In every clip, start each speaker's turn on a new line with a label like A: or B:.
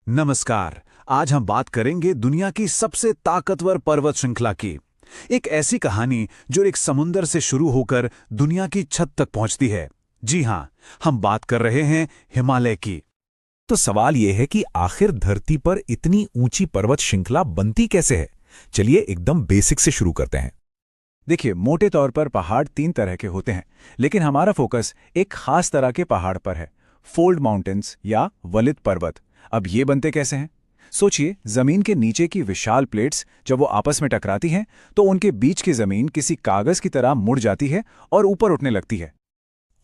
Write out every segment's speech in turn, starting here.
A: नमस्कार। आज हम बात करेंगे दुनिया की सबसे ताकतवर पर्वत श्रृंखला की। एक ऐसी कहानी जो एक समुंदर से शुरू होकर दुनिया की छत तक पहुंचती है। जी हाँ, हम बात कर रहे हैं हिमालय की।
B: तो सवाल यह है कि आखिर धरती पर इतनी ऊंची पर्वत श्रृंखला बनती कैसे है। चलिए एकदम बेसिक से शुरू करते हैं।
C: देखिए, मोटे तौर पर पहाड़ तीन तरह के होते हैं, लेकिन हमारा फोकस एक खास तरह के पहाड़ पर है, फोल्ड माउंटेन्स या वलित पर्वत। अब ये बनते कैसे हैं? सोचिए, जमीन के नीचे की विशाल प्लेट्स जब वो आपस में टकराती हैं तो उनके बीच की जमीन किसी कागज की तरह मुड़ जाती है और ऊपर उठने लगती है।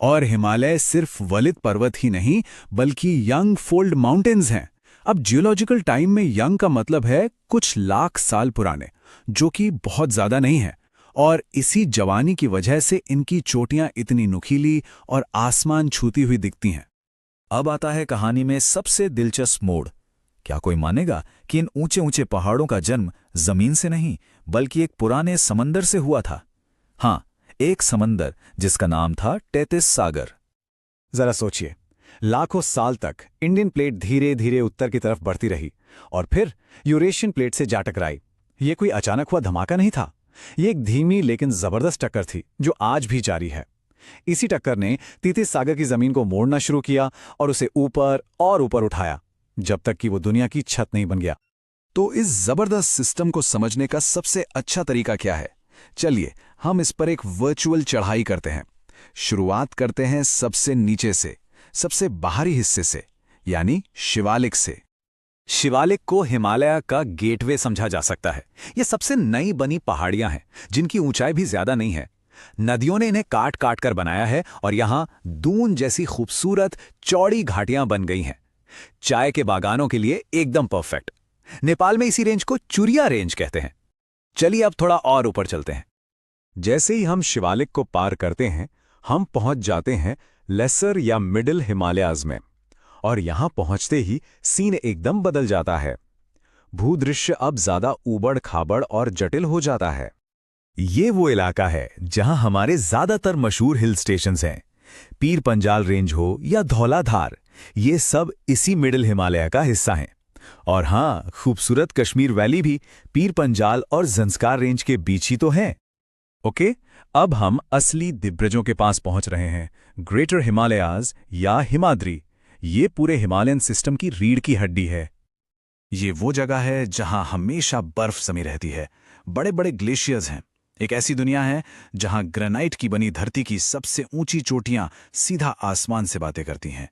A: और हिमालय सिर्फ वलित पर्वत ही नहीं बल्कि यंग फोल्ड माउंटेन्स हैं। अब जियोलॉजिकल टाइम में यंग का मतलब है कुछ लाख साल पुराने, जो कि बहुत ज्यादा नहीं है। और इसी जवानी की वजह से इनकी चोटियां इतनी नुकीली और आसमान छूती हुई दिखती हैं।
B: अब आता है कहानी में सबसे दिलचस्प मोड़। क्या कोई मानेगा कि इन ऊंचे ऊंचे पहाड़ों का जन्म जमीन से नहीं बल्कि एक पुराने समंदर से हुआ था। हाँ, एक समंदर जिसका नाम था टेथिस सागर।
C: जरा सोचिए, लाखों साल तक इंडियन प्लेट धीरे धीरे उत्तर की तरफ बढ़ती रही और फिर यूरेशियन प्लेट से जा टकराई। ये कोई अचानक हुआ धमाका नहीं था, ये एक धीमी लेकिन जबरदस्त टक्कर थी जो आज भी जारी है। इसी टक्कर ने टेथिस सागर की जमीन को मोड़ना शुरू किया और उसे ऊपर और ऊपर उठाया, जब तक कि वो दुनिया की छत नहीं बन गया।
A: तो इस जबरदस्त सिस्टम को समझने का सबसे अच्छा तरीका क्या है? चलिए हम इस पर एक वर्चुअल चढ़ाई करते हैं। शुरुआत करते हैं सबसे नीचे से, सबसे बाहरी हिस्से से, यानी शिवालिक से।
C: शिवालिक को हिमालय का गेटवे समझा जा सकता है। ये सबसे नई बनी पहाड़ियां हैं जिनकी ऊंचाई भी ज्यादा नहीं है। नदियों ने इन्हें काट काट कर बनाया है और यहां दून जैसी खूबसूरत चौड़ी घाटियां बन गई हैं। चाय के बागानों के लिए एकदम परफेक्ट। नेपाल में इसी रेंज को चुरिया रेंज कहते हैं। चलिए अब थोड़ा और ऊपर चलते हैं। जैसे ही हम शिवालिक को पार करते हैं, हम पहुंच जाते हैं लेसर या मिडिल हिमालयाज में। और यहां पहुंचते ही सीन एकदम बदल जाता है। भूदृश्य अब ज्यादा ऊबड़ खाबड़ और जटिल हो जाता है।
B: ये वो इलाका है जहां हमारे ज्यादातर मशहूर हिल स्टेशंस हैं। पीर पंजाल रेंज हो या धौलाधार, ये सब इसी मिडिल हिमालय का हिस्सा हैं। और हां, खूबसूरत कश्मीर वैली भी पीर पंजाल और ज़ंस्कार रेंज के बीच ही तो है।
C: ओके, अब हम असली दिग्गजों के पास पहुंच रहे हैं, ग्रेटर हिमालयाज या हिमाद्री। ये पूरे हिमालयन सिस्टम की रीढ़ की हड्डी है।
A: ये वो जगह है जहां हमेशा बर्फ जमी रहती है, बड़े बड़े ग्लेशियर्स हैं। एक ऐसी दुनिया है जहां ग्रेनाइट की बनी धरती की सबसे ऊंची चोटियां सीधा आसमान से बातें करती हैं।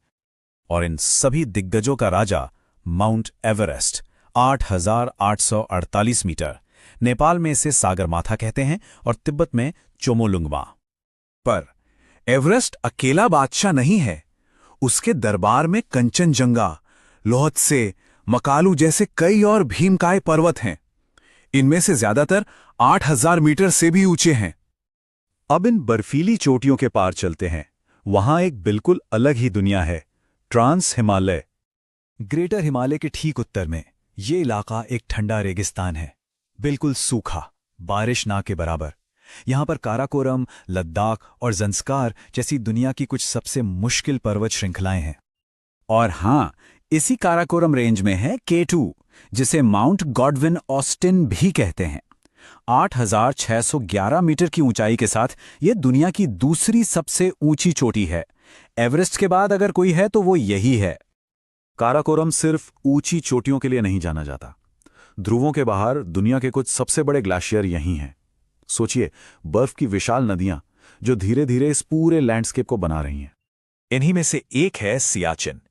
B: और इन सभी दिग्गजों का राजा माउंट एवरेस्ट, 8,848 मीटर। नेपाल में इसे सागरमाथा कहते हैं और तिब्बत में चोमोलुंगमा।
A: पर एवरेस्ट अकेला बादशाह नहीं है। उसके दरबार में कंचनजंगा, लोहत्से, मकालू जैसे कई और भीमकाय पर्वत हैं। इनमें से ज्यादातर 8,000 मीटर से भी ऊंचे हैं।
C: अब इन बर्फीली चोटियों के पार चलते हैं। वहां एक बिल्कुल अलग ही दुनिया है, ट्रांस हिमालय। ग्रेटर हिमालय के ठीक उत्तर में ये इलाका एक ठंडा रेगिस्तान है, बिल्कुल सूखा, बारिश ना के बराबर। यहां पर काराकोरम, लद्दाख और ज़ंस्कार जैसी दुनिया की कुछ सबसे मुश्किल पर्वत श्रृंखलाएं हैं।
A: और हां, इसी काराकोरम रेंज में है K2, जिसे माउंट गॉडविन ऑस्टिन भी कहते हैं। 8,611 मीटर की ऊंचाई के साथ यह दुनिया की दूसरी सबसे ऊंची चोटी है। एवरेस्ट के बाद अगर कोई है तो वो यही है।
C: काराकोरम सिर्फ ऊंची चोटियों के लिए नहीं जाना जाता। ध्रुवों के बाहर दुनिया के कुछ सबसे बड़े ग्लेशियर यहीं हैं। सोचिए, बर्फ की विशाल नदियां जो धीरे धीरे इस पूरे लैंडस्केप को बना रही हैं।
B: इन्हीं में से एक है सियाचिन।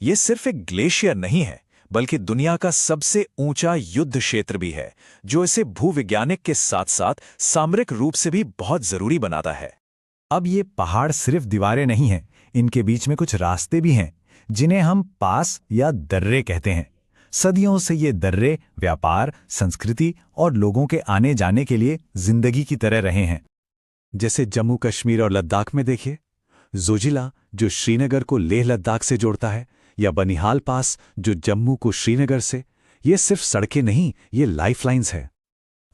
B: ये सिर्फ एक ग्लेशियर नहीं है बल्कि दुनिया का सबसे ऊंचा युद्ध क्षेत्र भी है, जो इसे भूविज्ञानिक के साथ साथ सामरिक रूप से भी बहुत जरूरी बनाता है।
C: अब ये पहाड़ सिर्फ दीवारें नहीं हैं, इनके बीच में कुछ रास्ते भी हैं जिन्हें हम पास या दर्रे कहते हैं। सदियों से ये दर्रे व्यापार, संस्कृति और लोगों के आने जाने के लिए जिंदगी की तरह रहे हैं। जैसे जम्मू कश्मीर और लद्दाख में देखिए, जोजिला जो श्रीनगर को लेह लद्दाख से जोड़ता है, या बनिहाल पास जो जम्मू को श्रीनगर से। ये सिर्फ सड़कें नहीं, ये लाइफलाइंस है।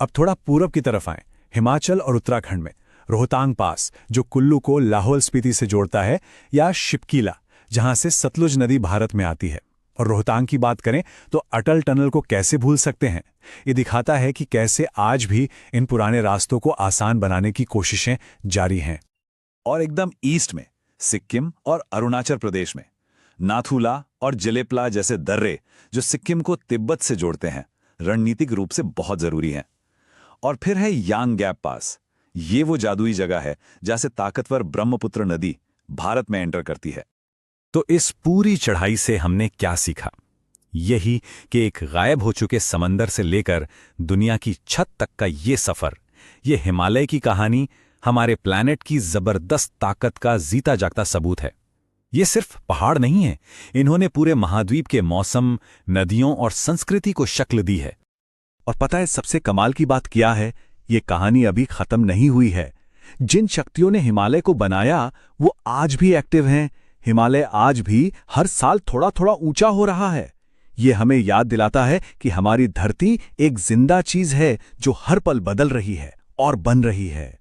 C: अब थोड़ा पूरब की तरफ आएं, हिमाचल और उत्तराखंड में रोहतांग पास जो कुल्लू को लाहौल स्पीति से जोड़ता है, या शिपकीला जहां से सतलुज नदी भारत में आती है।
A: और रोहतांग की बात करें तो अटल टनल को कैसे भूल सकते हैं। ये दिखाता है कि कैसे आज भी इन पुराने रास्तों को आसान बनाने की कोशिशें जारी हैं।
C: और एकदम ईस्ट में सिक्किम और अरुणाचल प्रदेश में नाथुला और जिलेपला जैसे दर्रे जो सिक्किम को तिब्बत से जोड़ते हैं, रणनीतिक रूप से बहुत जरूरी हैं। और फिर है यांग गैप पास। ये वो जादुई जगह है जहां से ताकतवर ब्रह्मपुत्र नदी भारत में एंटर करती है।
B: तो इस पूरी चढ़ाई से हमने क्या सीखा? यही कि एक गायब हो चुके समंदर से लेकर दुनिया की छत तक का ये सफर, ये हिमालय की कहानी हमारे प्लैनेट की जबरदस्त ताकत का जीता जागता सबूत है। ये सिर्फ पहाड़ नहीं है, इन्होंने पूरे महाद्वीप के मौसम, नदियों और संस्कृति को शक्ल दी है।
A: और पता है सबसे कमाल की बात क्या है? ये कहानी अभी खत्म नहीं हुई है। जिन शक्तियों ने हिमालय को बनाया वो आज भी एक्टिव हैं। हिमालय आज भी हर साल थोड़ा थोड़ा ऊंचा हो रहा है। ये हमें याद दिलाता है कि हमारी धरती एक जिंदा चीज है जो हर पल बदल रही है और बन रही है।